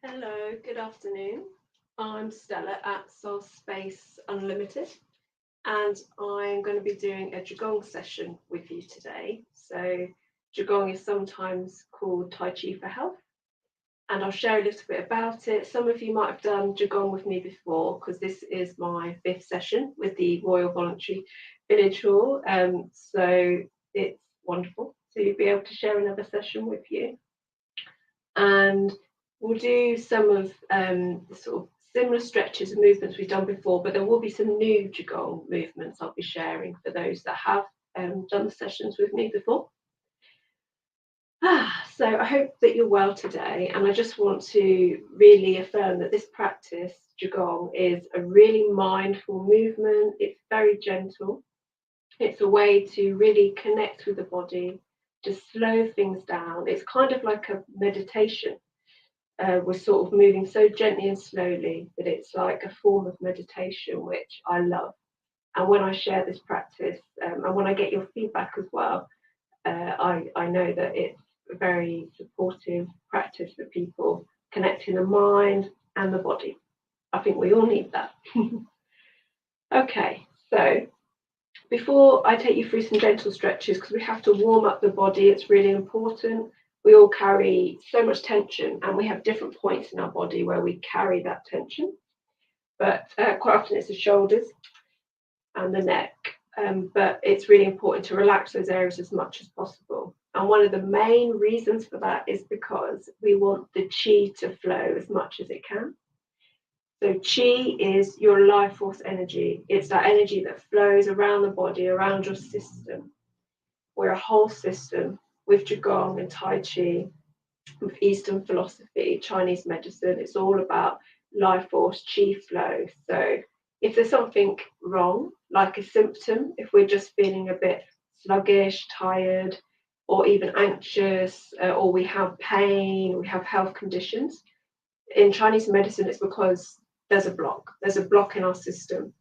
Hello, good afternoon. I'm Stella at Soul Space Unlimited, and I'm going to be doing a qigong session with you today. So, qigong is sometimes called Tai Chi for health, and I'll share a little bit about it. Some of you might have done qigong with me before because this is my fifth session with the Royal Voluntary Village Hall. So it's wonderful to be able to share another session with you. And we'll do some of the sort of similar stretches and movements we've done before, but there will be some new qigong movements I'll be sharing for those that have done the sessions with me before. So I hope that you're well today, and I just want to really affirm that this practice, qigong, is a really mindful movement. It's very gentle. It's a way to really connect with the body, to slow things down. It's kind of like a meditation. We're sort of moving so gently and slowly that it's like a form of meditation, which I love. And when I share this practice, and when I get your feedback as well, I know that it's a very supportive practice for people connecting the mind and the body. I think we all need that. Okay, so before I take you through some gentle stretches, because we have to warm up the body, it's really important. We all carry so much tension, and we have different points in our body where we carry that tension. But quite often it's the shoulders and the neck. But it's really important to relax those areas as much as possible. And one of the main reasons for that is because we want the qi to flow as much as it can. So qi is your life force energy. It's that energy that flows around the body, around your system. We're a whole system with qigong and tai chi, with Eastern philosophy, Chinese medicine. It's all about life force, qi flow. So if there's something wrong, like a symptom, if we're just feeling a bit sluggish, tired, or even anxious, or we have pain, we have health conditions, in Chinese medicine, it's because there's a block. There's a block in our system.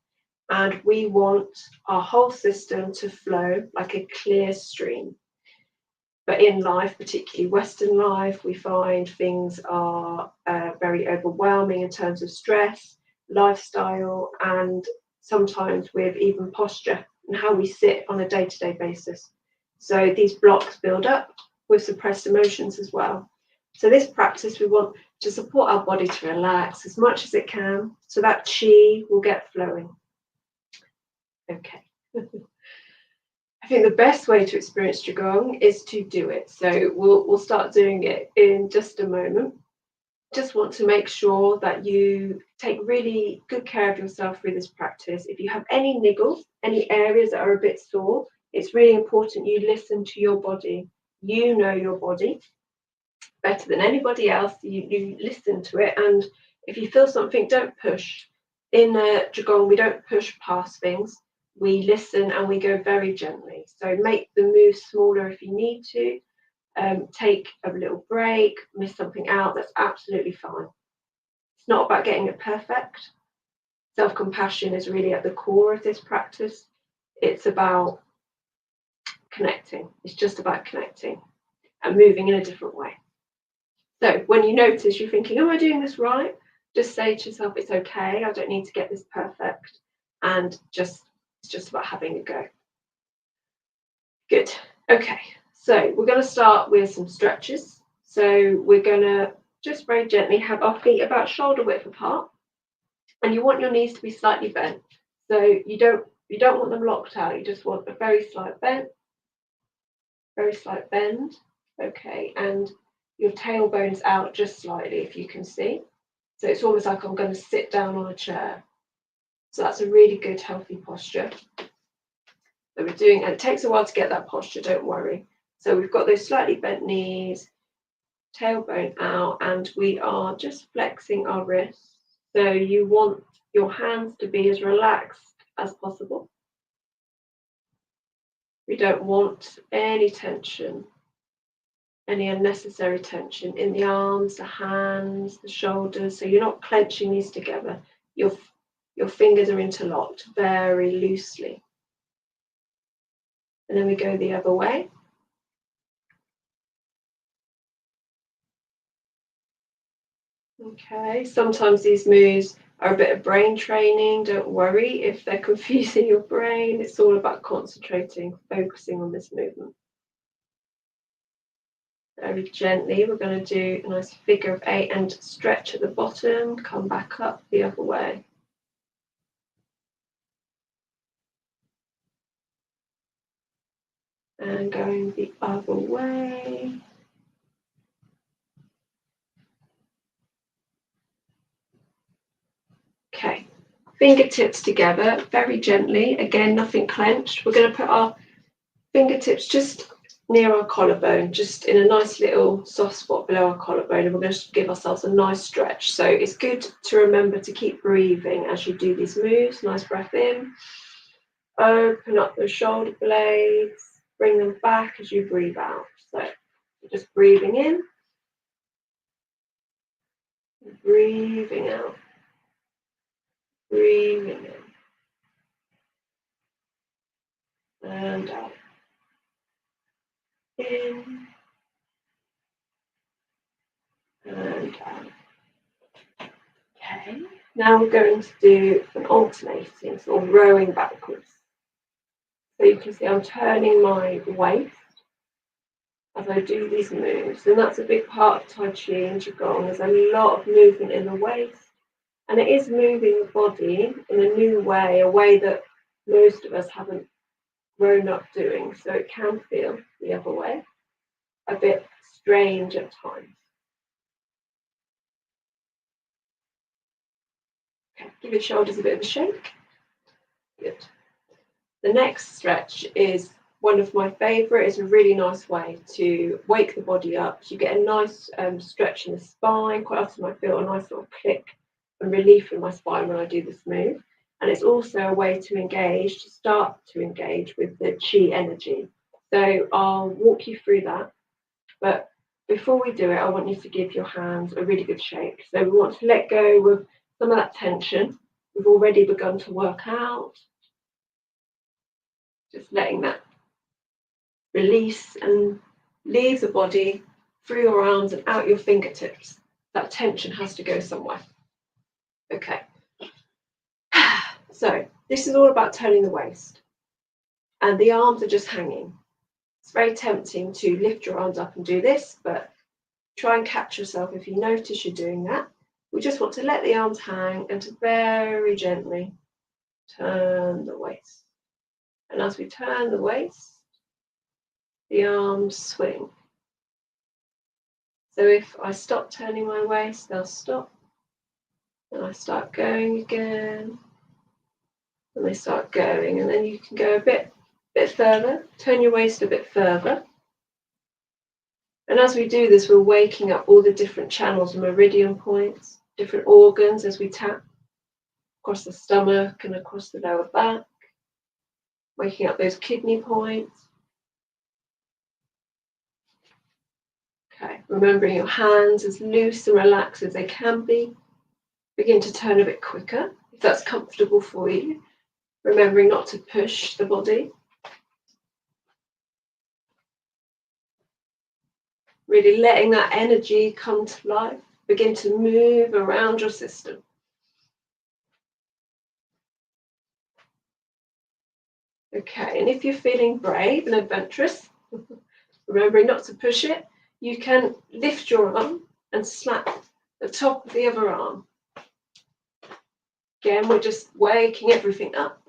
And we want our whole system to flow like a clear stream. But in life, particularly Western life, we find things are very overwhelming in terms of stress, lifestyle, and sometimes with even posture and how we sit on a day-to-day basis. So these blocks build up with suppressed emotions as well. So this practice, we want to support our body to relax as much as it can so that qi will get flowing. Okay. I think the best way to experience qigong is to do it. So we'll start doing it in just a moment. Just want to make sure that you take really good care of yourself through this practice. If you have any niggles, any areas that are a bit sore, it's really important you listen to your body. You know your body better than anybody else. You listen to it, and if you feel something, don't push. In qigong, we don't push past things. We listen and we go very gently. So make the move smaller if you need to. Take a little break, miss something out, that's absolutely fine. It's not about getting it perfect. Self-compassion is really at the core of this practice. It's about connecting. It's just about connecting and moving in a different way. So when you notice you're thinking, am I doing this right? Just say to yourself, it's okay. I don't need to get this perfect. And it's just about having a go. Good. Okay. So we're going to start with some stretches. So we're going to just very gently have our feet about shoulder width apart. And you want your knees to be slightly bent. So you don't want them locked out. You just want a very slight bend. Very slight bend. Okay. And your tailbone's out just slightly, if you can see. So it's almost like I'm going to sit down on a chair. So that's a really good, healthy posture that we're doing. And it takes a while to get that posture, don't worry. So we've got those slightly bent knees, tailbone out, and we are just flexing our wrists. So you want your hands to be as relaxed as possible. We don't want any tension, any unnecessary tension in the arms, the hands, the shoulders. So you're not clenching these together. Your fingers are interlocked very loosely. And then we go the other way. Okay, sometimes these moves are a bit of brain training. Don't worry if they're confusing your brain. It's all about concentrating, focusing on this movement. Very gently, we're going to do a nice figure of 8 and stretch at the bottom, come back up the other way. And going the other way. Okay, fingertips together, very gently. Again, nothing clenched. We're going to put our fingertips just near our collarbone, just in a nice little soft spot below our collarbone, and we're going to give ourselves a nice stretch. So it's good to remember to keep breathing as you do these moves. Nice breath in. Open up the shoulder blades, bring them back as you breathe out. So you're just breathing in, breathing out, breathing in, and out. In, and out. Okay, now we're going to do an alternating, sort of rowing backwards. So you can see I'm turning my waist as I do these moves, and that's a big part of Tai Chi and qigong. There's a lot of movement in the waist, and it is moving the body in a new way, a way that most of us haven't grown up doing. So it can feel the other way, a bit strange at times. Okay, give your shoulders a bit of a shake. Good. The next stretch is one of my favourite. It's a really nice way to wake the body up. You get a nice stretch in the spine. Quite often I feel a nice sort of click and relief in my spine when I do this move. And it's also a way to start to engage with the chi energy. So I'll walk you through that. But before we do it, I want you to give your hands a really good shake. So we want to let go of some of that tension. We've already begun to work out. Just letting that release and leave the body through your arms and out your fingertips. That tension has to go somewhere. Okay. So this is all about turning the waist. And the arms are just hanging. It's very tempting to lift your arms up and do this, but try and catch yourself if you notice you're doing that. We just want to let the arms hang and to very gently turn the waist. And as we turn the waist, the arms swing. So if I stop turning my waist, they'll stop. And I start going again. And they start going. And then you can go a bit further. Turn your waist a bit further. And as we do this, we're waking up all the different channels and meridian points, different organs as we tap across the stomach and across the lower back. Waking up those kidney points. Okay, remembering your hands as loose and relaxed as they can be. Begin to turn a bit quicker, if that's comfortable for you. Remembering not to push the body. Really letting that energy come to life. Begin to move around your system. Okay, and if you're feeling brave and adventurous, remembering not to push it, you can lift your arm and slap the top of the other arm. Again, we're just waking everything up.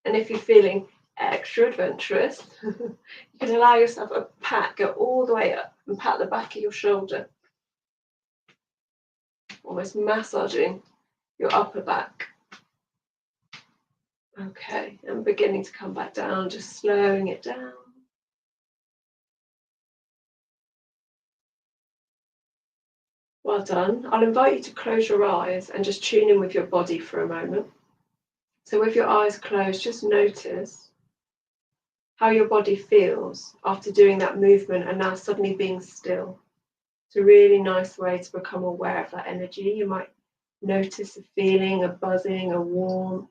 And if you're feeling extra adventurous, you can allow yourself a pat, go all the way up and pat the back of your shoulder. Almost massaging your upper back. Okay, and beginning to come back down, just slowing it down. Well done. I'll invite you to close your eyes and just tune in with your body for a moment. So with your eyes closed, just notice how your body feels after doing that movement and now suddenly being still. It's a really nice way to become aware of that energy. You might notice a feeling, a buzzing, a warmth,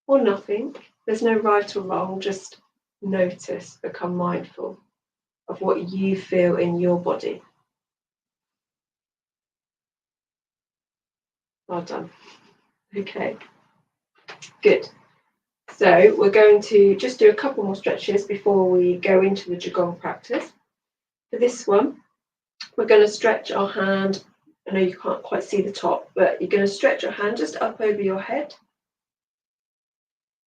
or nothing. There's no right or wrong, just notice, become mindful of what you feel in your body. Well done. Okay, good. So we're going to just do a couple more stretches before we go into the qigong practice. For this one, we're going to stretch our hand. I know you can't quite see the top, but you're going to stretch your hand just up over your head.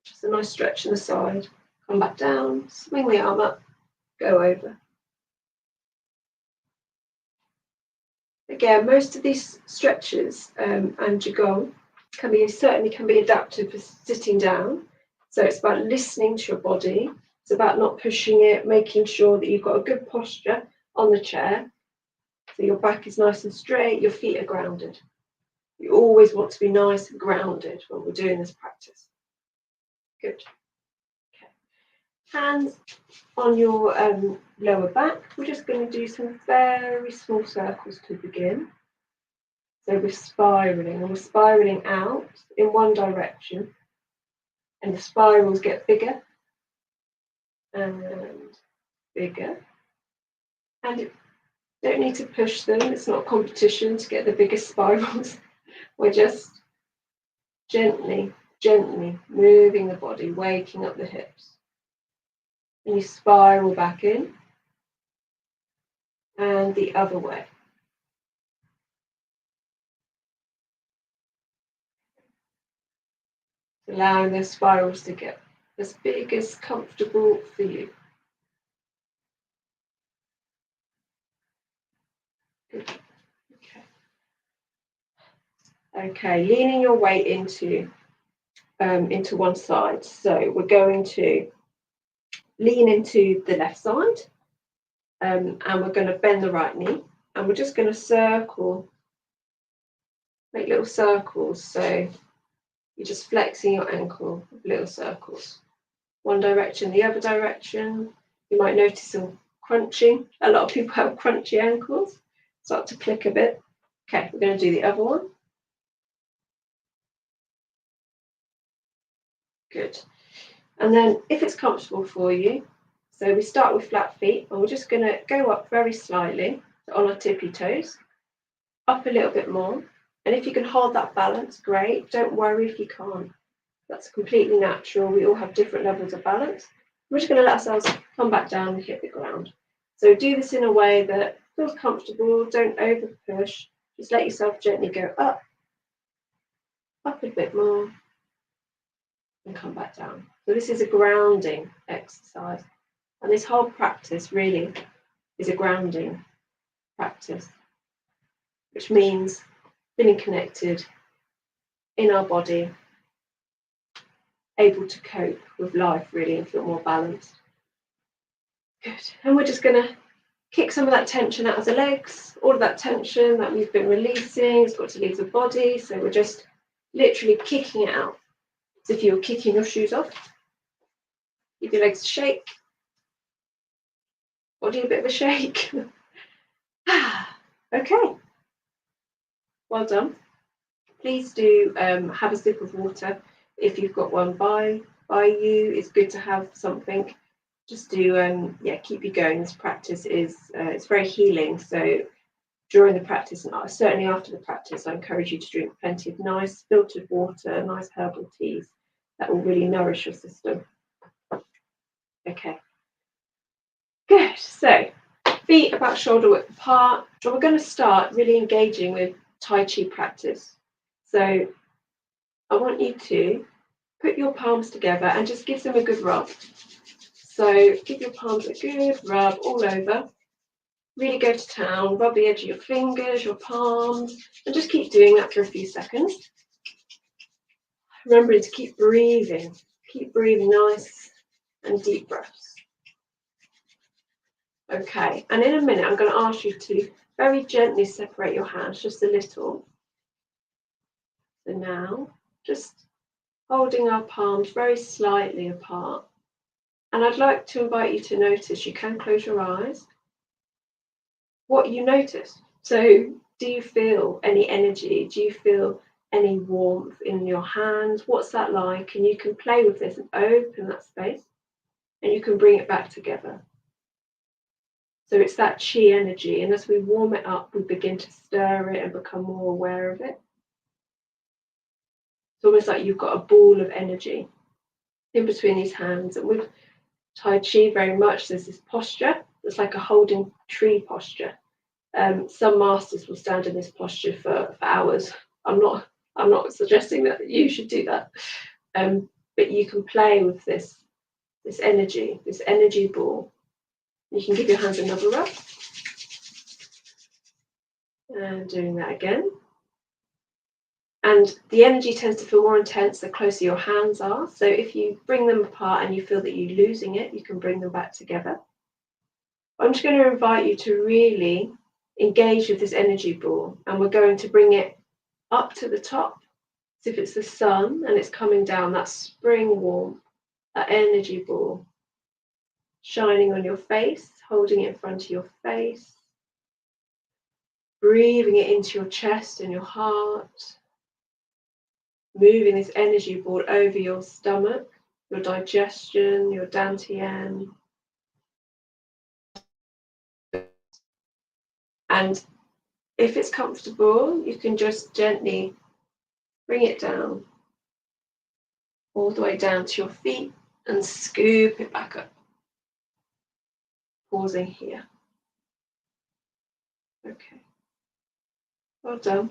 Just a nice stretch in the side. Come back down, swing the arm up, go over. Again, most of these stretches and qigong certainly can be adapted for sitting down. So it's about listening to your body. It's about not pushing it, making sure that you've got a good posture on the chair. So your back is nice and straight, your feet are grounded. You always want to be nice and grounded when we're doing this practice. Good. Okay. Hands on your lower back. We're just going to do some very small circles to begin. So we're spiraling, and we're spiraling out in one direction. And the spirals get bigger and bigger. And you don't need to push them. It's not a competition to get the biggest spirals. We're just gently moving the body, waking up the hips. And you spiral back in and the other way. Allowing those spirals to get as big as comfortable for you. Good. Okay, leaning your weight into one side. So we're going to lean into the left side, and we're going to bend the right knee, and we're just going to circle, make little circles. So you're just flexing your ankle, little circles. One direction, the other direction. You might notice some crunching. A lot of people have crunchy ankles. Start to click a bit. Okay, we're going to do the other one. Good. And then if it's comfortable for you, so we start with flat feet, and we're just going to go up very slightly on our tippy toes, up a little bit more. And if you can hold that balance, great. Don't worry if you can't. That's completely natural. We all have different levels of balance. We're just going to let ourselves come back down and hit the ground. So do this in a way that feels comfortable. Don't over push. Just let yourself gently go up a bit more, and come back down. So this is a grounding exercise. And this whole practice really is a grounding practice, which means feeling connected in our body, able to cope with life really and feel more balanced. Good. And we're just going to kick some of that tension out of the legs, all of that tension that we've been releasing. It's got to leave the body. So we're just literally kicking it out. As if you were kicking your shoes off. Give your legs a shake. Body a bit of a shake. Okay. Well done. Please do have a sip of water if you've got one by you. It's good to have something just to keep you going. This practice is it's very healing. So during the practice, and certainly after the practice, I encourage you to drink plenty of nice filtered water, nice herbal teas that will really nourish your system. Okay. Good. So feet about shoulder width apart. And we're going to start really engaging with Tai Chi practice. So I want you to put your palms together and just give them a good rub. So give your palms a good rub all over. Really go to town, rub the edge of your fingers, your palms, and just keep doing that for a few seconds. Remembering to keep breathing nice and deep breaths. Okay, and in a minute I'm going to ask you to very gently separate your hands, just a little. So now, just holding our palms very slightly apart. And I'd like to invite you to notice, you can close your eyes, what you notice. So do you feel any energy? Do you feel any warmth in your hands? What's that like? And you can play with this and open that space, and you can bring it back together. So it's that chi energy, and as we warm it up, we begin to stir it and become more aware of it. It's almost like you've got a ball of energy in between these hands. And with Tai Chi, very much there's this posture. It's like a holding tree posture. Some masters will stand in this posture for hours. I'm not suggesting that you should do that, but you can play with this energy ball. You can give your hands another rub, and doing that again. And the energy tends to feel more intense the closer your hands are. So if you bring them apart and you feel that you're losing it, you can bring them back together. I'm just going to invite you to really engage with this energy ball, and we're going to bring it up to the top. So if it's the sun and it's coming down, that spring warmth, that energy ball, shining on your face, holding it in front of your face, breathing it into your chest and your heart, moving this energy ball over your stomach, your digestion, your dantian. And if it's comfortable, you can just gently bring it down, all the way down to your feet, and scoop it back up. Pausing here. Okay. Well done.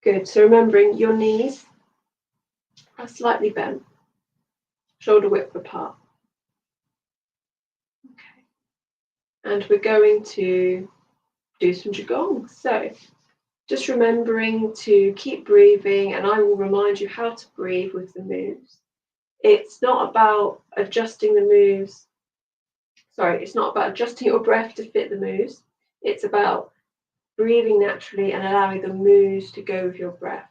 Good. So remembering your knees are slightly bent, shoulder width apart. Okay. And we're going to do some qigong. So just remembering to keep breathing, and I will remind you how to breathe with the moves. It's not about adjusting the moves. Sorry, it's not about adjusting your breath to fit the moves. It's about breathing naturally and allowing the moves to go with your breath.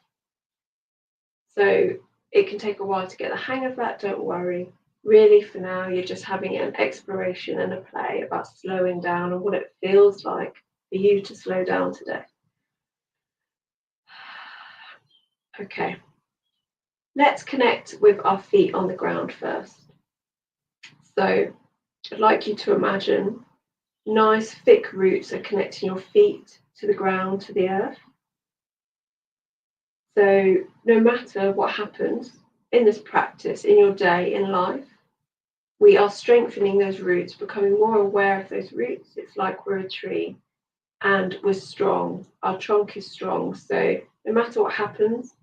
So it can take a while to get the hang of that, don't worry. Really, for now, you're just having an exploration and a play about slowing down and what it feels like for you to slow down today. Okay, let's connect with our feet on the ground first. So I'd like you to imagine nice thick roots are connecting your feet to the ground, to the earth. So no matter what happens in this practice, in your day, in life, we are strengthening those roots, becoming more aware of those roots. It's like we're a tree and we're strong. Our trunk is strong. So no matter what happens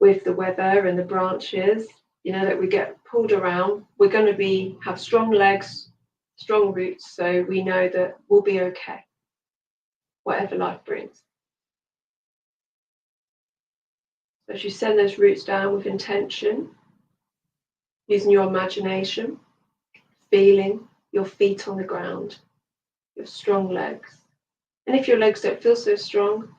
with the weather and the branches, you know, that we get pulled around, we're going to have strong legs, strong roots. So we know that we'll be okay, whatever life brings. So as you send those roots down with intention, using your imagination, feeling your feet on the ground, your strong legs. And if your legs don't feel so strong,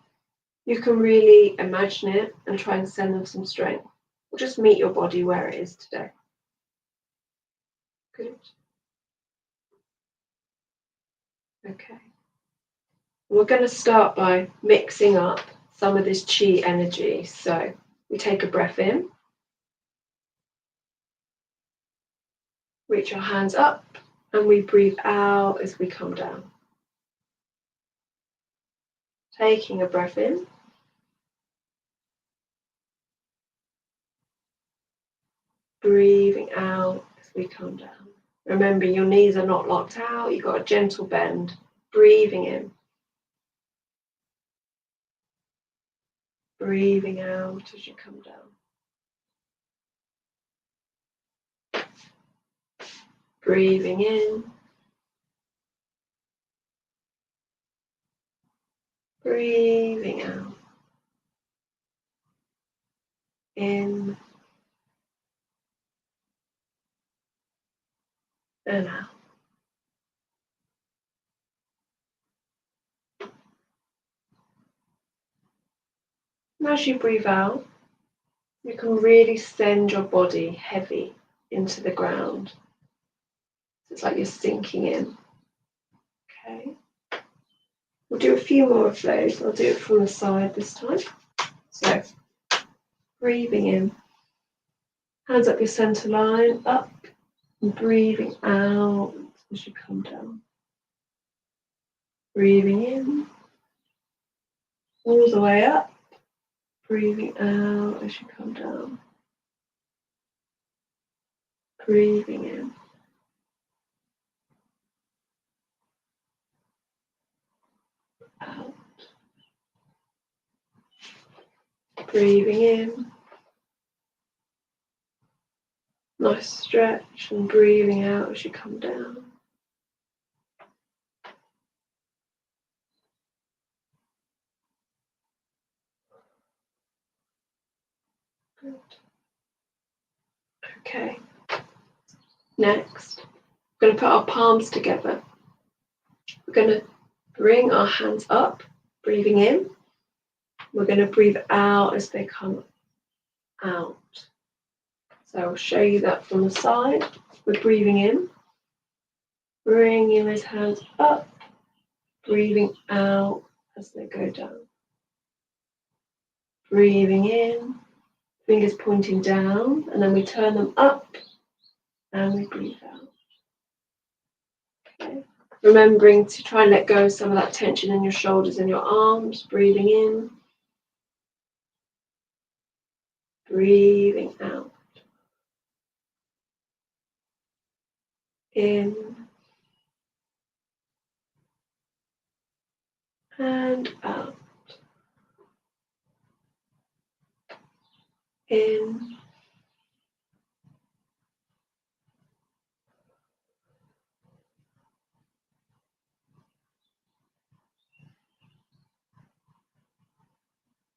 you can really imagine it and try and send them some strength. Or just meet your body where it is today. Good. Okay. We're going to start by mixing up some of this chi energy. So we take a breath in, reach our hands up, and we breathe out as we come down. Taking a breath in. Breathing out as we come down. Remember, your knees are not locked out. You've got a gentle bend. Breathing in. Breathing out as you come down. Breathing in. Breathing out. In and out. And as you breathe out, you can really send your body heavy into the ground. So it's like you're sinking in. Okay. We'll do a few more of those. I'll do it from the side this time. So, breathing in. Hands up your center line, up, and breathing out as you come down. Breathing in, all the way up, Breathing out as you come down. Breathing in. Out. Breathing in. Nice stretch, and breathing out as you come down. Good. Okay. Next, we're going to put our palms together. We're going to bring our hands up, breathing in. We're going to breathe out as they come out. So I'll show you that from the side. We're breathing in, bringing those hands up, breathing out as they go down. Breathing in, fingers pointing down, and then we turn them up and we breathe out. Okay. Remembering to try and let go of some of that tension in your shoulders and your arms. Breathing in, breathing out. In and out. In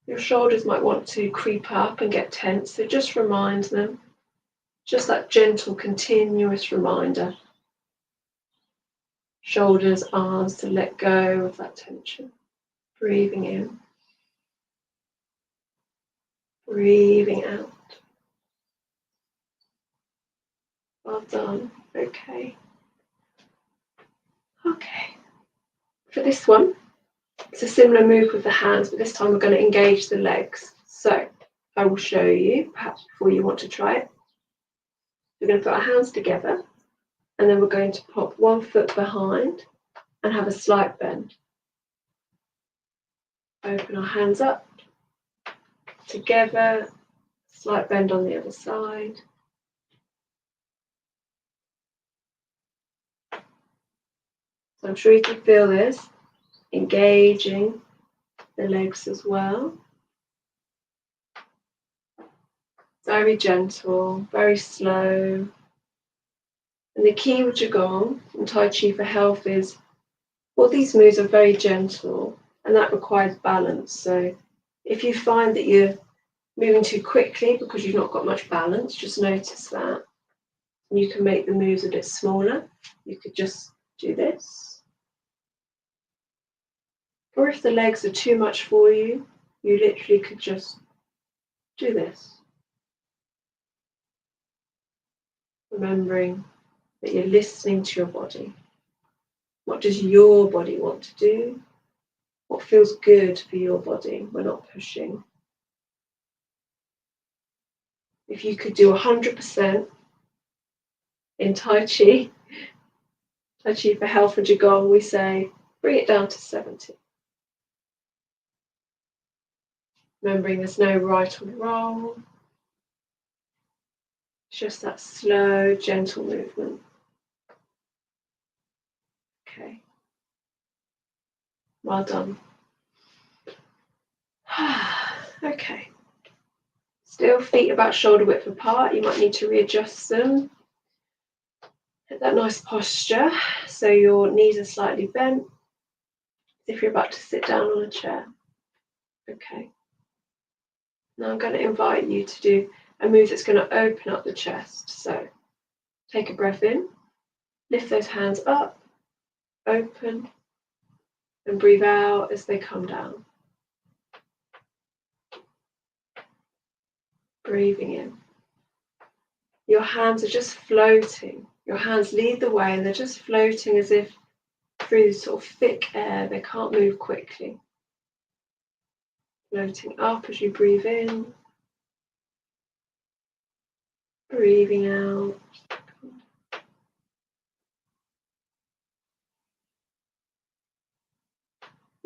your shoulders might want to creep up and get tense, so just remind them. Just that gentle, continuous reminder. Shoulders, arms to let go of that tension. Breathing in. Breathing out. Well done. Okay. Okay. For this one, it's a similar move with the hands, but this time we're going to engage the legs. So I will show you, perhaps before you want to try it. We're going to put our hands together, and then we're going to pop one foot behind and have a slight bend. Open our hands up, together, slight bend on the other side. So I'm sure you can feel this, engaging the legs as well. Very gentle, very slow. And the key with qigong and tai chi for health is, well, these moves are very gentle, and that requires balance. So if you find that you're moving too quickly because you've not got much balance, just notice that. You can make the moves a bit smaller. You could just do this. Or if the legs are too much for you, you literally could just do this. Remembering that you're listening to your body. What does your body want to do? What feels good for your body? We're not pushing. If you could do 100% in Tai Chi for health and qigong, we say bring it down to 70. Remembering there's no right or wrong. It's just that slow, gentle movement. Okay. Well done. Okay. Still feet about shoulder width apart. You might need to readjust them. Get that nice posture so your knees are slightly bent, as if you're about to sit down on a chair. Okay. Now I'm going to invite you to do a move that's going to open up the chest. So take a breath in, lift those hands up, open, and breathe out as they come down. Breathing in. Your hands are just floating. Your hands lead the way, and they're just floating as if through sort of thick air. They can't move quickly. Floating up as you breathe in. Breathing out.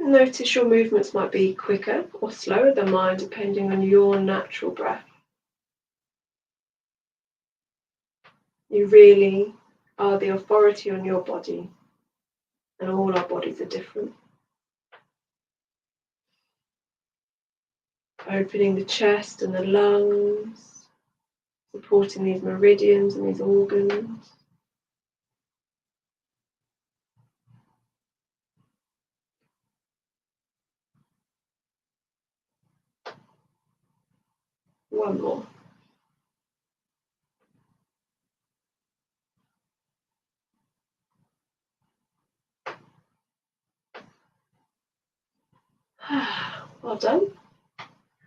Notice your movements might be quicker or slower than mine, depending on your natural breath. You really are the authority on your body, and all our bodies are different. Opening the chest and the lungs, supporting these meridians and these organs. One more. Well done.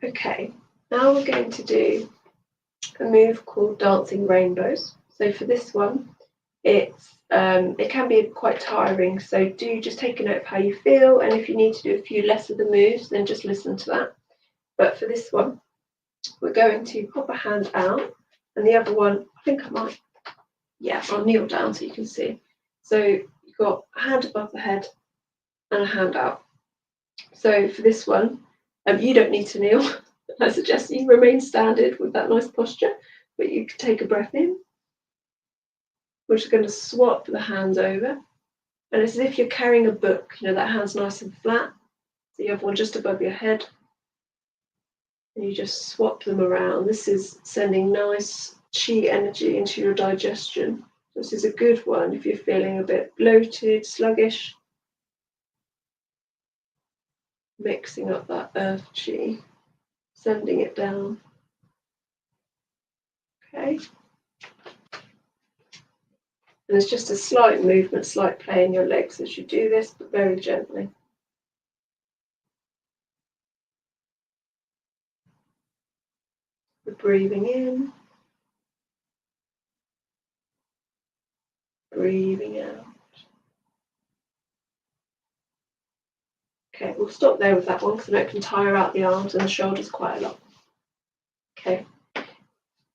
Okay, now we're going to do a move called dancing rainbows. So for this one, it can be quite tiring, so do just take a note of how you feel, and if you need to do a few less of the moves, then just listen to that. But for this one, we're going to pop a hand out, and the other one, I think I might, yeah, I'll kneel down so you can see. So you've got a hand above the head and a hand out. So for this one, you don't need to kneel. I suggest you remain standard with that nice posture, but you can take a breath in. We're just going to swap the hands over, and it's as if you're carrying a book. You know, that hand's nice and flat, so you have one just above your head, and you just swap them around. This is sending nice chi energy into your digestion. This is a good one if you're feeling a bit bloated, sluggish. Mixing up that earth chi, sending it down. Okay. And it's just a slight movement, slight play in your legs as you do this, but very gently. We're breathing in, breathing out. Okay, we'll stop there with that one because I know it can tire out the arms and the shoulders quite a lot. Okay,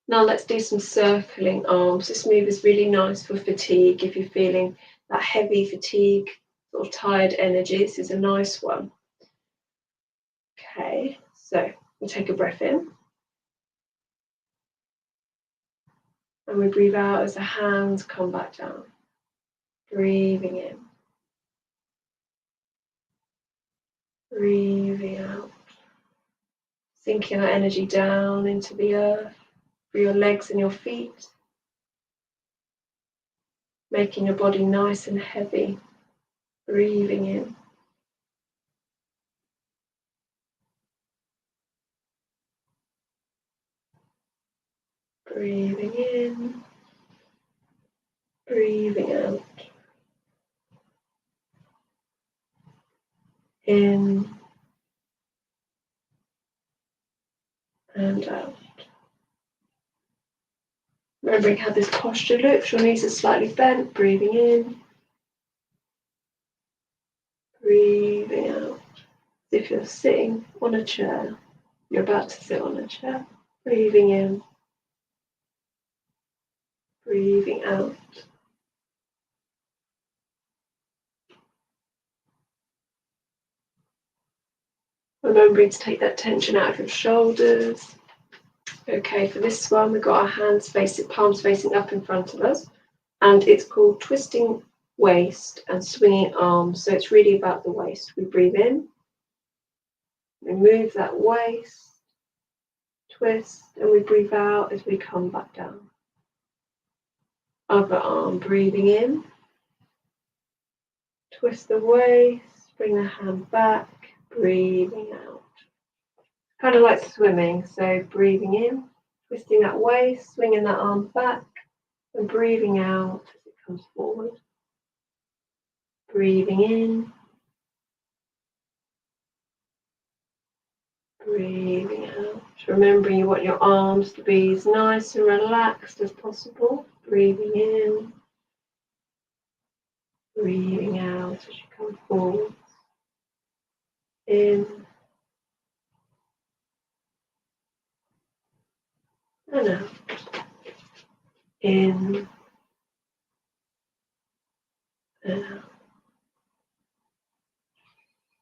now let's do some circling arms. This move is really nice for fatigue. If you're feeling that heavy fatigue, sort of tired energy, this is a nice one. Okay, so we take a breath in. And we breathe out as the hands come back down. Breathing in. Breathing out. Sinking that energy down into the earth through your legs and your feet. Making your body nice and heavy. Breathing in. Breathing in. Breathing out. In and out. Remembering how this posture looks, your knees are slightly bent, breathing in, breathing out. As if you're sitting on a chair, you're about to sit on a chair, breathing in, breathing out. Remembering to take that tension out of your shoulders. Okay, for this one, we've got our hands facing, palms facing up in front of us, and it's called twisting waist and swinging arms. So it's really about the waist. We breathe in, we move that waist, twist, and we breathe out as we come back down. Other arm, breathing in, twist the waist, bring the hand back, breathing out. Kind of like swimming, so breathing in, twisting that waist, swinging that arm back, and breathing out as it comes forward. Breathing in, breathing out. Remembering you want your arms to be as nice and relaxed as possible. Breathing in, breathing out as you come forward. In and out. In and out.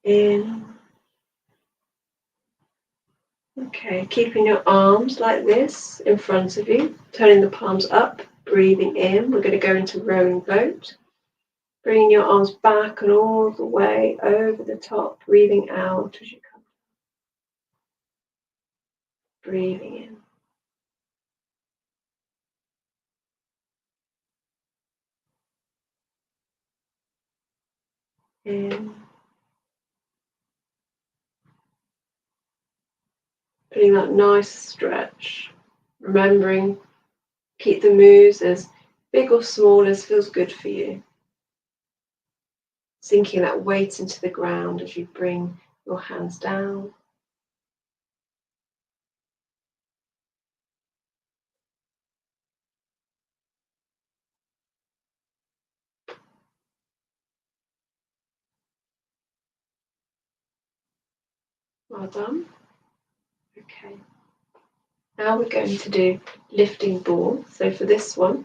in. Okay, keeping your arms like this in front of you, turning the palms up, breathing in. We're going to go into rowing boat. Bringing your arms back and all the way over the top, breathing out as you come. Breathing in. Putting that nice stretch. Remembering, keep the moves as big or small as feels good for you. Sinking that weight into the ground as you bring your hands down. Well done. Okay. Now we're going to do lifting ball. So for this one,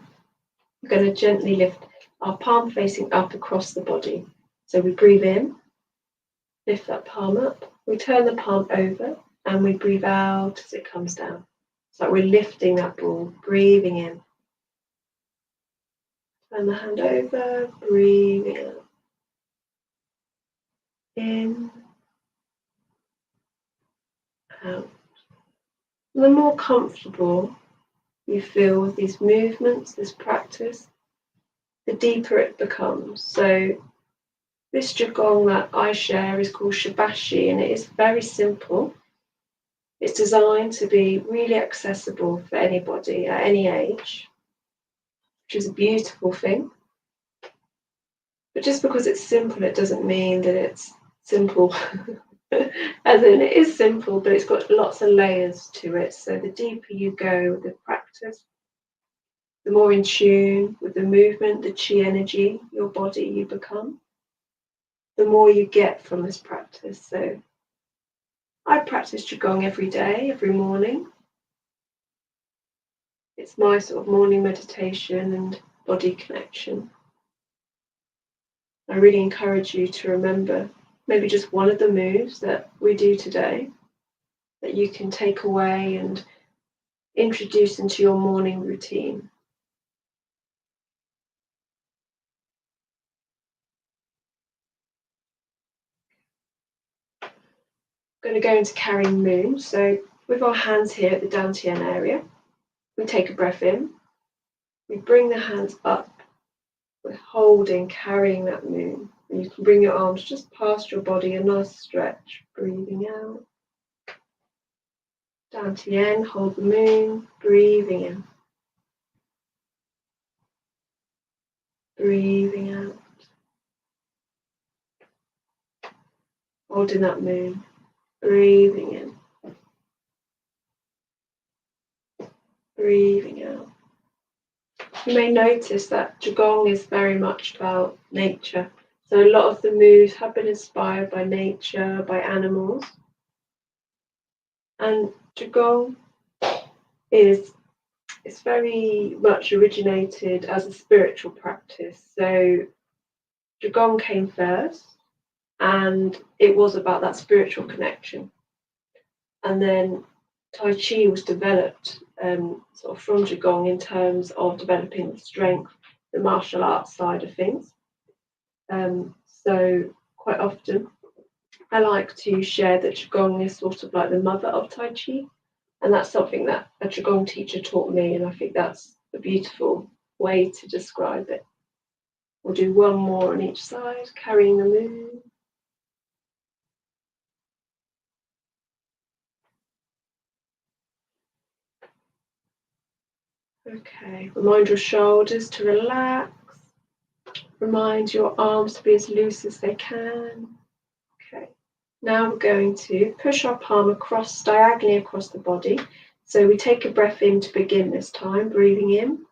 we're going to gently lift our palm facing up across the body. So we breathe in, lift that palm up, we turn the palm over, and we breathe out as it comes down. It's like we're lifting that ball, breathing in. Turn the hand over, breathing out. In, out. And the more comfortable you feel with these movements, this practice, the deeper it becomes. So this qigong that I share is called Shibashi, and it is very simple. It's designed to be really accessible for anybody at any age, which is a beautiful thing. But just because it's simple, it doesn't mean that it's simple. As in, it is simple, but it's got lots of layers to it. So the deeper you go with the practice, the more in tune with the movement, the chi energy, your body you become, the more you get from this practice. So I practice qigong every day, every morning. It's my sort of morning meditation and body connection. I really encourage you to remember maybe just one of the moves that we do today that you can take away and introduce into your morning routine. I'm going to go into carrying moon. So with our hands here at the dantian area, we take a breath in, we bring the hands up, we're holding, carrying that moon. And you can bring your arms just past your body, a nice stretch, breathing out. Dantian, hold the moon, breathing in. Breathing out. Holding that moon, breathing in. Breathing out. You may notice that qigong is very much about nature. So a lot of the moves have been inspired by nature, by animals. And qigong is very much originated as a spiritual practice. So qigong came first, and it was about that spiritual connection. And then Tai Chi was developed sort of from qigong in terms of developing the strength, the martial arts side of things. So quite often I like to share that qigong is sort of like the mother of Tai Chi, and that's something that a qigong teacher taught me, and I think that's a beautiful way to describe it. We'll do one more on each side, carrying the moon. Okay, remind your shoulders to relax. Remind your arms to be as loose as they can. Okay, now we're going to push our palm across, diagonally across the body. So we take a breath in to begin this time, breathing in,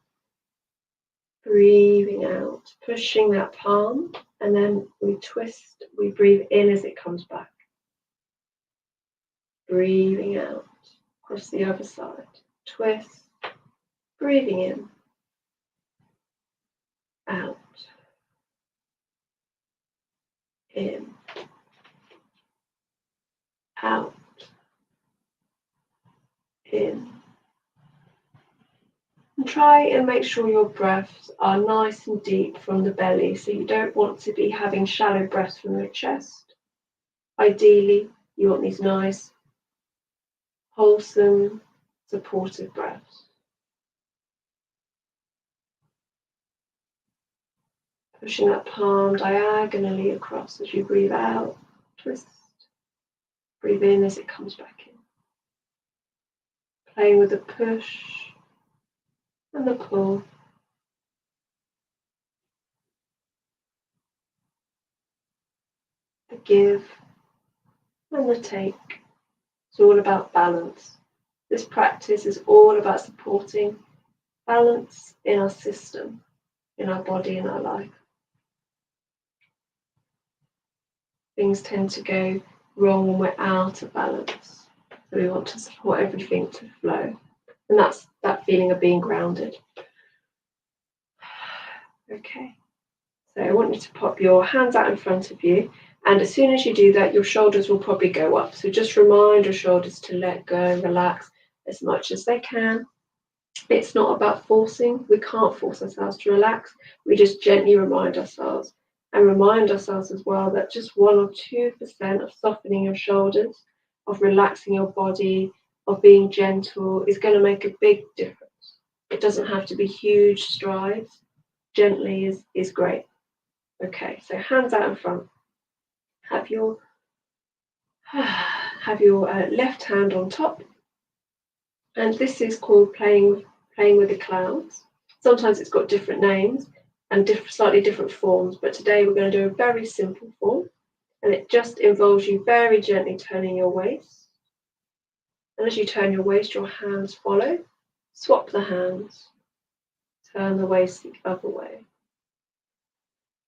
breathing out, pushing that palm, and then we twist, we breathe in as it comes back. Breathing out, across the other side, twist, breathing in, out, in, try and make sure your breaths are nice and deep from the belly. So you don't want to be having shallow breaths from your chest. Ideally, you want these nice, wholesome, supportive breaths. Pushing that palm diagonally across as you breathe out. Twist. Breathe in as it comes back in. Playing with the push and the pull. The give and the take. It's all about balance. This practice is all about supporting balance in our system, in our body, in our life. Things tend to go wrong when we're out of balance. So we want to support everything to flow. And that's that feeling of being grounded. Okay. So I want you to pop your hands out in front of you. And as soon as you do that, your shoulders will probably go up. So just remind your shoulders to let go and relax as much as they can. It's not about forcing. We can't force ourselves to relax. We just gently remind ourselves. And remind ourselves as well that just 1 or 2% of softening your shoulders, of relaxing your body, of being gentle is going to make a big difference. It doesn't have to be huge strides. Gently is great. Okay, so hands out in front. Have your left hand on top, and this is called playing with the clouds. Sometimes it's got different names and slightly different forms, but today we're going to do a very simple form, and it just involves you very gently turning your waist. And as you turn your waist, your hands follow. Swap the hands. Turn the waist the other way.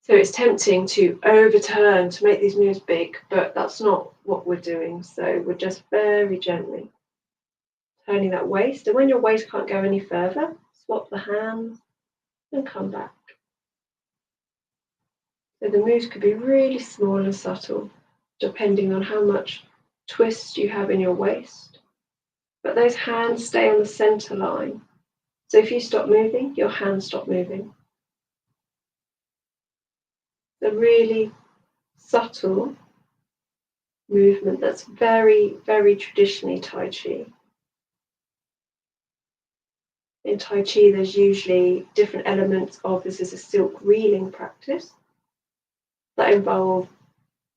So it's tempting to overturn, to make these moves big, but that's not what we're doing. So we're just very gently turning that waist. And when your waist can't go any further, swap the hands and come back. So the moves could be really small and subtle, depending on how much twist you have in your waist. But those hands stay on the center line. So if you stop moving, your hands stop moving. The really subtle movement that's very, very traditionally Tai Chi. In Tai Chi, there's usually different elements of this is a silk reeling practice that involve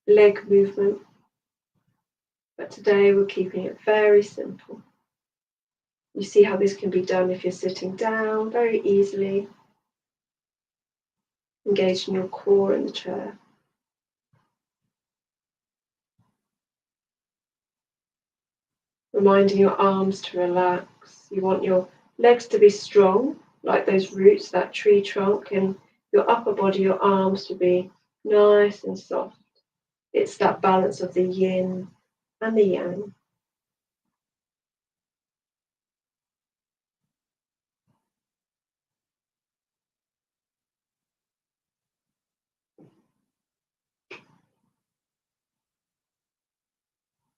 leg movement. But today we're keeping it very simple. You see how this can be done if you're sitting down very easily, engaging your core in the chair. Reminding your arms to relax. You want your legs to be strong, like those roots, that tree trunk, and your upper body, your arms to be nice and soft. It's that balance of the yin and the yang.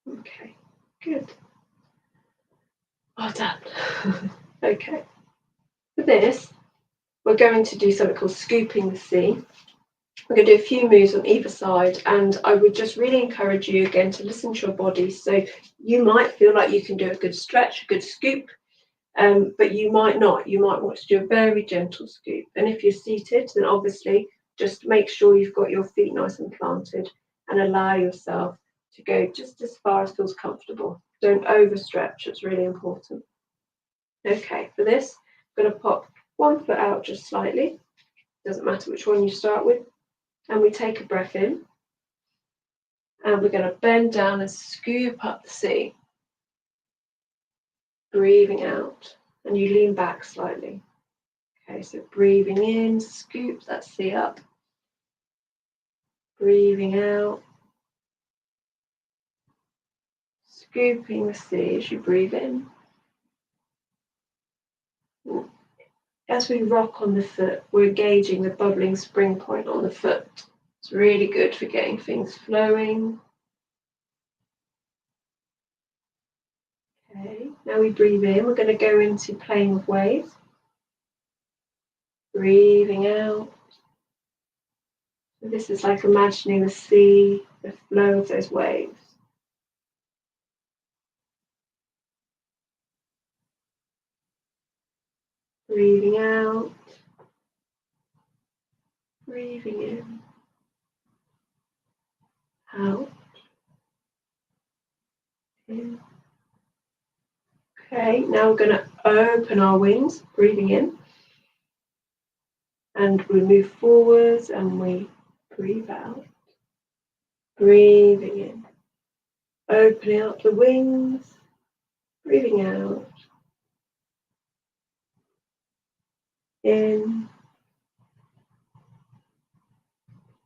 Okay, good. Well done. Okay. For this, we're going to do something called scooping the sea. We're going to do a few moves on either side, and I would just really encourage you again to listen to your body. So you might feel like you can do a good stretch, a good scoop, but you might not. You might want to do a very gentle scoop. And if you're seated, then obviously just make sure you've got your feet nice and planted and allow yourself to go just as far as feels comfortable. Don't overstretch, it's really important. Okay, for this, I'm going to pop one foot out just slightly. Doesn't matter which one you start with. And we take a breath in. And we're going to bend down and scoop up the sea. Breathing out. And you lean back slightly. Okay, so breathing in, scoop that sea up. Breathing out. Scooping the sea as you breathe in. As we rock on the foot, we're engaging the bubbling spring point on the foot. It's really good for getting things flowing. Okay, now we breathe in. We're going to go into playing with waves. Breathing out. This is like imagining the sea, the flow of those waves. Breathing out. Breathing in. Out. In. Okay, now we're going to open our wings, breathing in. And we move forwards and we breathe out. Breathing in. Opening up the wings, breathing out. In.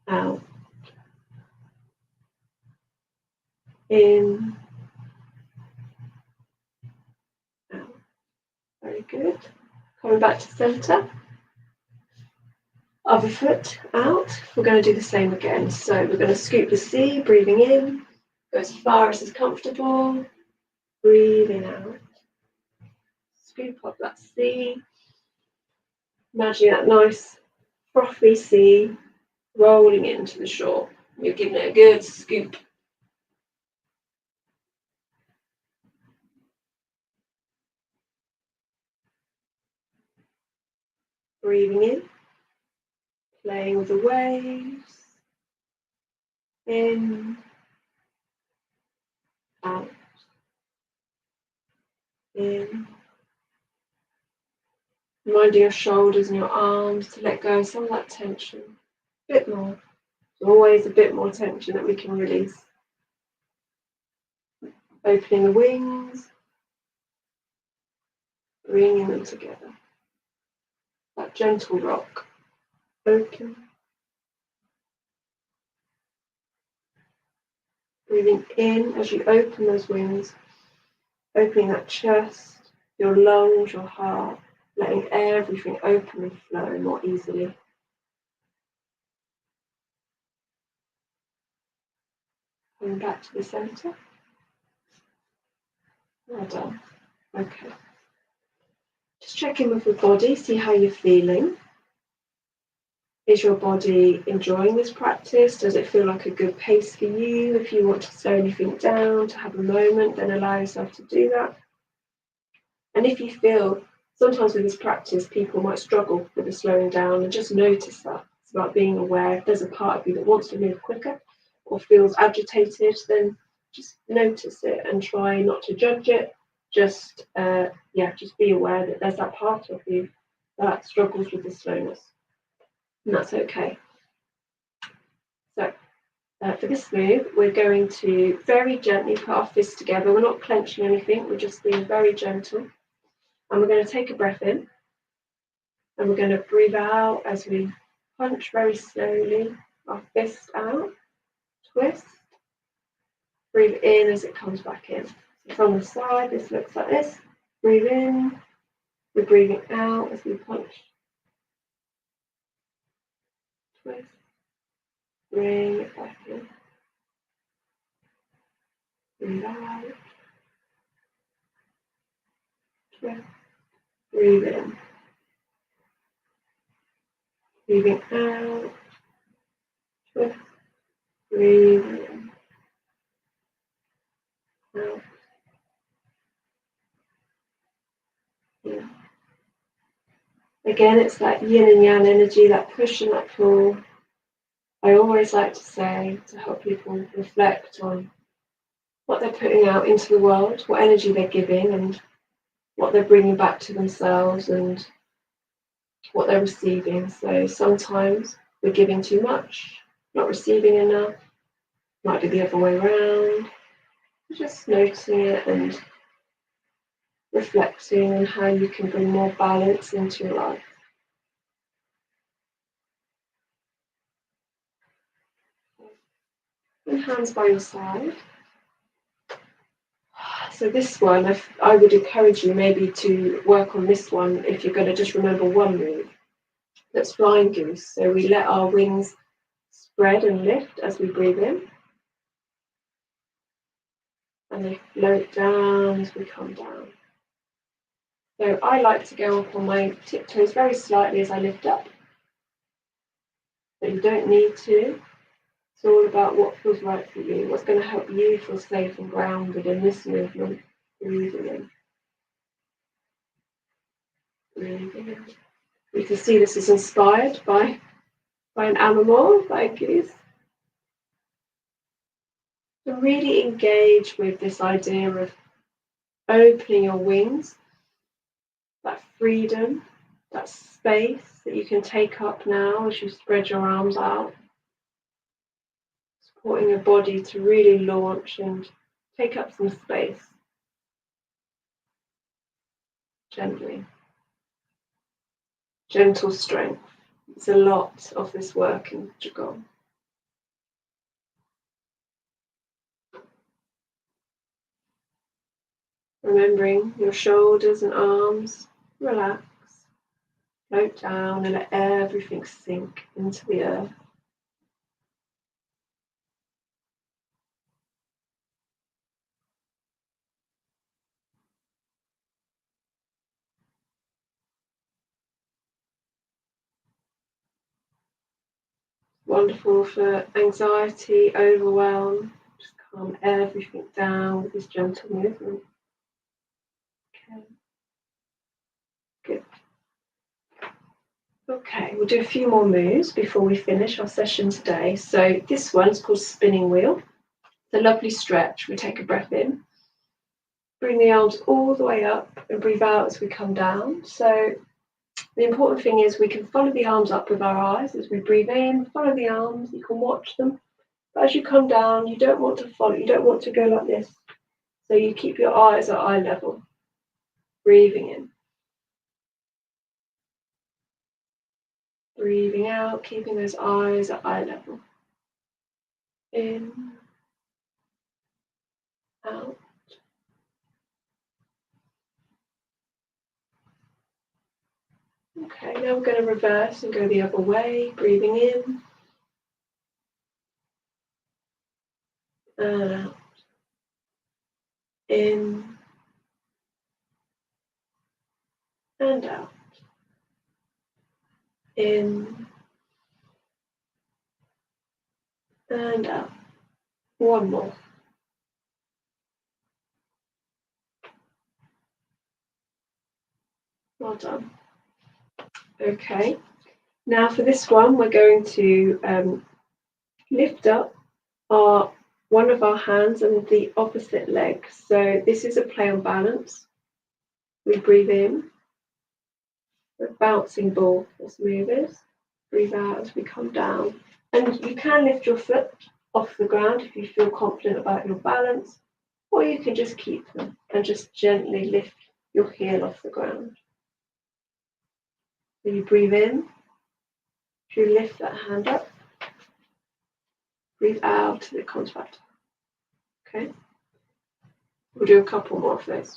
Out. In. Out. Very good. Coming back to center. Other foot out. We're going to do the same again. So we're going to scoop the C, breathing in. Go as far as is comfortable. Breathing out. Scoop up that C. Imagine that nice frothy sea rolling into the shore. You're giving it a good scoop. Breathing in. Playing with the waves. In. Out. In. Reminding your shoulders and your arms to let go of some of that tension. A bit more. There's always a bit more tension that we can release. Opening the wings. Bringing them together. That gentle rock. Open. Breathing in as you open those wings. Opening that chest, your lungs, your heart. Letting everything open and flow more easily. Coming back to the center. Well done. Okay. Just check in with your body, see how you're feeling. Is your body enjoying this practice? Does it feel like a good pace for you? If you want to slow anything down, to have a moment, then allow yourself to do that. And if you feel, sometimes with this practice, people might struggle with the slowing down, and just notice that. It's about being aware. If there's a part of you that wants to move quicker or feels agitated, then just notice it and try not to judge it. Just be aware that there's that part of you that struggles with the slowness. And that's okay. So for this move, we're going to very gently put our fists together. We're not clenching anything, we're just being very gentle. And we're going to take a breath in. And we're going to breathe out as we punch very slowly our fist out. Twist. Breathe in as it comes back in. So from the side, this looks like this. Breathe in. We're breathing out as we punch. Twist. Bring it back in. Breathe out. Twist. Breathe in. Breathing out. Twist. Breathe in. Out. In. Again, it's that yin and yang energy, that push and that pull. I always like to say, to help people reflect on what they're putting out into the world, what energy they're giving, and what they're bringing back to themselves, and what they're receiving. So sometimes we're giving too much, not receiving enough. Might be the other way around. Just noticing it and reflecting on how you can bring more balance into your life. And hands by your side. So this one, I would encourage you maybe to work on this one if you're going to just remember one move. That's flying goose. So we let our wings spread and lift as we breathe in. And they float down as we come down. So I like to go up on my tiptoes very slightly as I lift up. But you don't need to. It's all about what feels right for you, what's going to help you feel safe and grounded in this movement. Breathing in, breathing in. You can see this is inspired by an animal, by a goose. So really engage with this idea of opening your wings, that freedom, that space that you can take up now as you spread your arms out, supporting your body to really launch and take up some space gently. Gentle strength. It's a lot of this work in qigong. Remembering your shoulders and arms, relax, float down and let everything sink into the earth. Wonderful for anxiety, overwhelm. Just calm everything down with this gentle movement. Okay. Good. Okay, we'll do a few more moves before we finish our session today. So this one's called spinning wheel. It's a lovely stretch. We take a breath in, bring the arms all the way up and breathe out as we come down. So the important thing is we can follow the arms up with our eyes as we breathe in, follow the arms, you can watch them. But as you come down, you don't want to follow, you don't want to go like this. So you keep your eyes at eye level, breathing in. Breathing out, keeping those eyes at eye level. In, out. Okay, now we're going to reverse and go the other way, breathing in and out. In and out. In and out. One more. Well done. Okay, now for this one, we're going to lift up one of our hands and the opposite leg. So this is a play on balance. We breathe in, a bouncing ball as movers. Breathe out as we come down. And you can lift your foot off the ground if you feel confident about your balance, or you can just keep them and just gently lift your heel off the ground. So you breathe in, you lift that hand up, breathe out till it comes back. Okay? We'll do a couple more of those.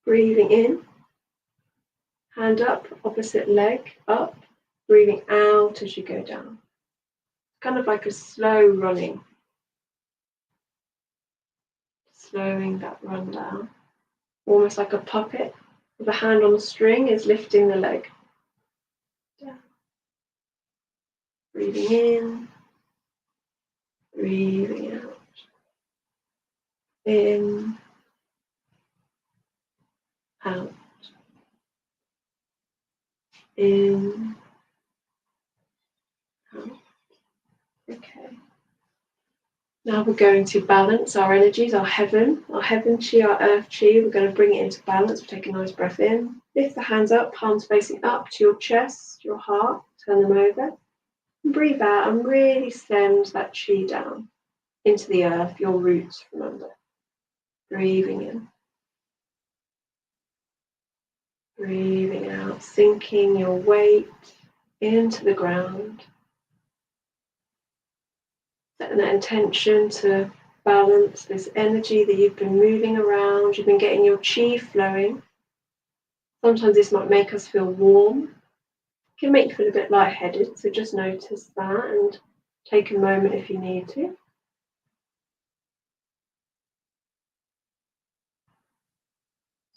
Breathing in, hand up, opposite leg up, breathing out as you go down. Kind of like a slow running. Slowing that run down. Almost like a puppet with a hand on the string is lifting the leg. Down. Breathing in, breathing out. In, out. In, out. Okay. Now we're going to balance our energies, our heaven chi, our earth chi. We're going to bring it into balance. We'll take a nice breath in. Lift the hands up, palms facing up to your chest, your heart. Turn them over. And breathe out and really send that chi down into the earth, your roots from under. Breathing in. Breathing out, sinking your weight into the ground. Setting that intention to balance this energy that you've been moving around. You've been getting your chi flowing. Sometimes this might make us feel warm. It can make you feel a bit lightheaded, so just notice that and take a moment if you need to.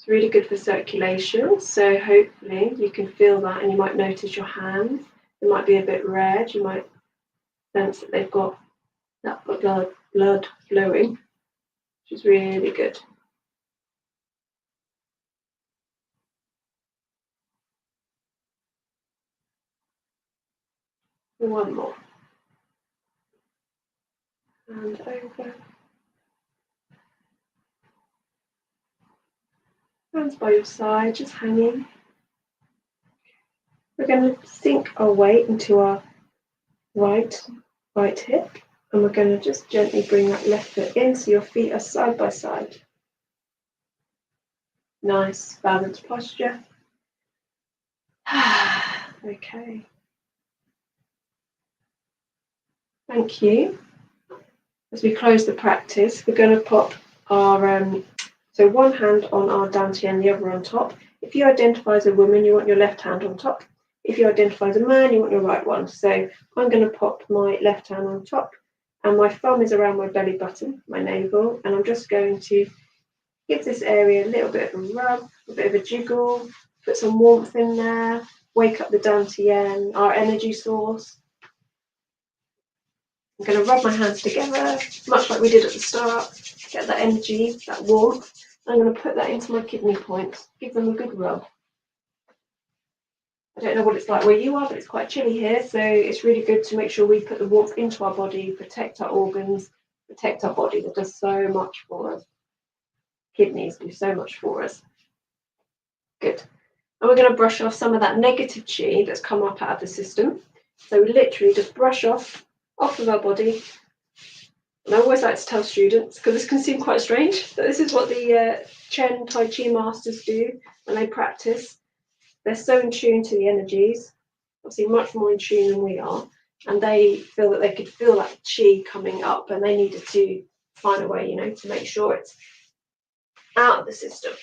It's really good for circulation, so hopefully you can feel that, and you might notice your hands. They might be a bit red. You might sense that they've got that blood flowing, which is really good. One more. And over. Hands by your side, just hanging. We're going to sink our weight into our right hip, and we're going to just gently bring that left foot in so your feet are side by side. Nice balanced posture. Okay. Thank you. As we close the practice, we're going to pop our so one hand on our dantian, the other on top. If you identify as a woman, you want your left hand on top. If you identify as a man, you want your right one. So I'm going to pop my left hand on top, and my thumb is around my belly button, my navel, and I'm just going to give this area a little bit of a rub, a bit of a jiggle, put some warmth in there, wake up the dantian, our energy source. I'm going to rub my hands together, much like we did at the start, get that energy, that warmth. I'm going to put that into my kidney points, give them a good rub. I don't know what it's like where you are, but it's quite chilly here, so it's really good to make sure we put the warmth into our body, protect our organs, protect our body. That does so much for us. Kidneys do so much for us. Good. And we're going to brush off some of that negative chi that's come up out of the system. So we literally just brush off of our body. And I always like to tell students, because this can seem quite strange, but this is what the Chen Tai Chi masters do when they practice. They're so in tune to the energies, obviously much more in tune than we are, and they feel that they could feel that chi coming up, and they needed to find a way, to make sure it's out of the system,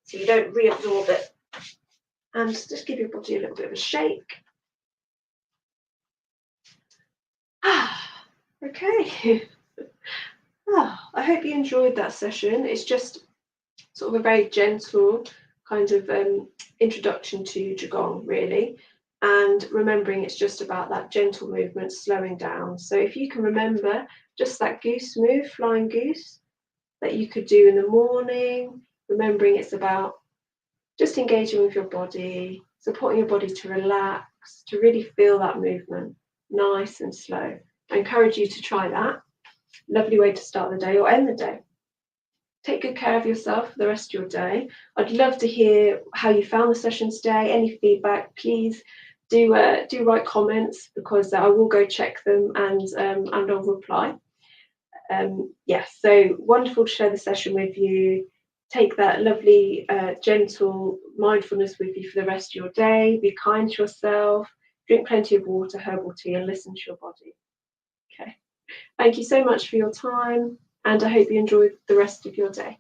so you don't reabsorb it. And just give your body a little bit of a shake. Okay. I hope you enjoyed that session. It's just sort of a very gentle kind of introduction to qigong, really, and remembering it's just about that gentle movement, slowing down. So if you can remember just that goose move, flying goose, that you could do in the morning, remembering it's about just engaging with your body, supporting your body to relax, to really feel that movement, nice and slow. I encourage you to try that. Lovely way to start the day or end the day. Take good care of yourself for the rest of your day. I'd love to hear how you found the session today. Any feedback, please do write comments, because I will go check them and I'll reply. Yes, so wonderful to share the session with you. Take that lovely, gentle mindfulness with you for the rest of your day. Be kind to yourself. Drink plenty of water, herbal tea, and listen to your body. Okay. Thank you so much for your time, and I hope you enjoy the rest of your day.